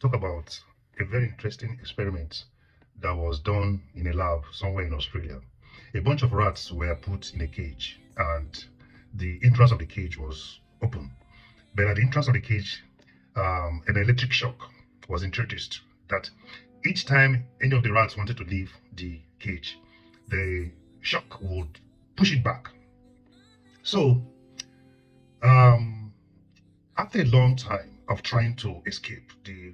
talk about a very interesting experiment that was done in a lab somewhere in Australia. A bunch of rats were put in a cage, and the entrance of the cage was open. But at the entrance of the cage, an electric shock was introduced that each time any of the rats wanted to leave the cage, the shock would push it back. So, um, after a long time of trying to escape, the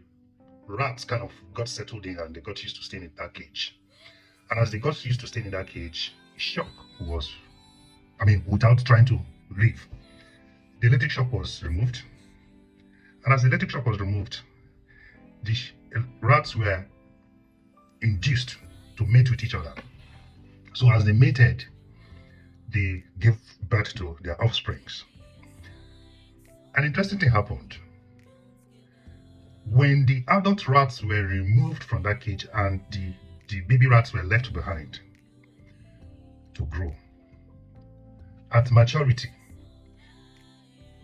rats kind of got settled in and they got used to staying in that cage. And as they got used to staying in that cage, shock was, without trying to leave, the electric shock was removed. And as the electric shock was removed, the rats were induced to mate with each other. So as they mated, they gave birth to their offsprings. An interesting thing happened. When the adult rats were removed from that cage and the baby rats were left behind to grow, at maturity,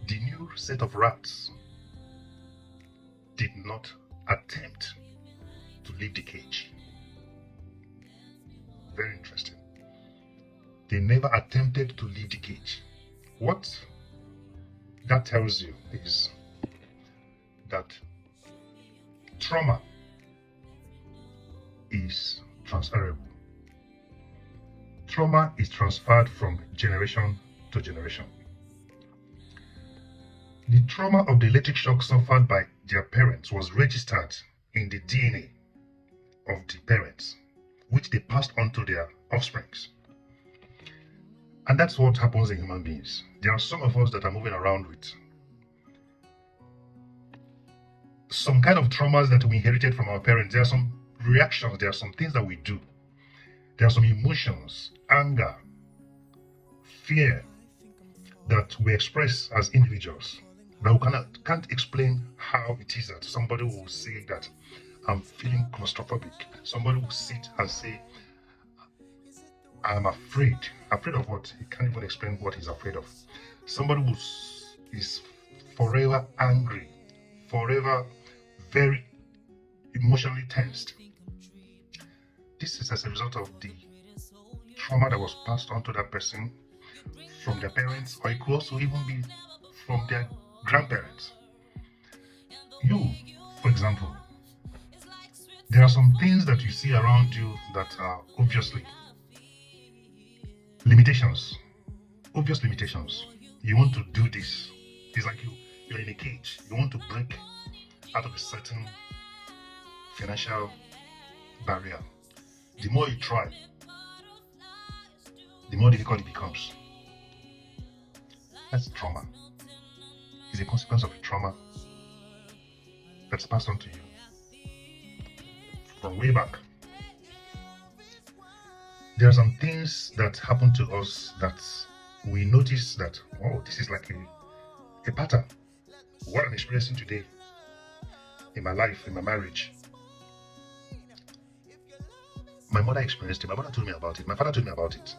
the new set of rats did not attempt to leave the cage. Very interesting. They never attempted to leave the cage. What that tells you is that trauma is transferable. Trauma is transferred from generation to generation. The trauma of the electric shock suffered by their parents was registered in the DNA of the parents, which they passed on to their offsprings. And that's what happens in human beings. There are some of us that are moving around with some kind of traumas that we inherited from our parents. There are some reactions, there are some things that we do. There are some emotions, anger, fear that we express as individuals. But we can't explain how it is that somebody will say that I'm feeling claustrophobic. Somebody will sit and say, I'm afraid. Afraid of what? He can't even explain what he's afraid of. Somebody who is forever angry, forever very emotionally tensed. This is as a result of the trauma that was passed on to that person from their parents, or it could also even be from their grandparents. You, for example, there are some things that you see around you that are obviously limitations. Obvious limitations. You want to do this. It's like you're in a cage. You want to break out of a certain financial barrier. The more you try, the more difficult it becomes. That's trauma. It's a consequence of a trauma that's passed on to you from way back. There are some things that happen to us that we notice that, oh, this is like a pattern. What I'm experiencing today in my life, in my marriage. My mother experienced it. My brother told me about it. My father told me about it.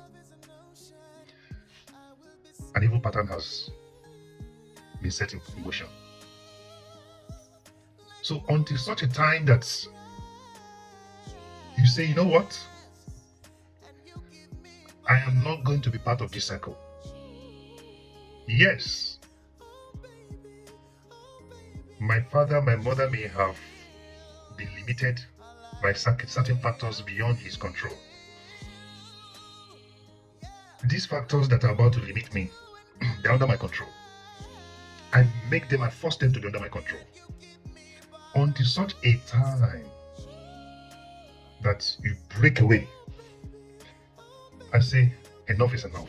An evil pattern has been set in motion. So until such a time that you say, you know what? I am not going to be part of this cycle. Yes, my father, my mother may have been limited by certain factors beyond his control. These factors that are about to limit me, they're under my control. I force them to be under my control. Until such a time that you break away and say, enough is enough.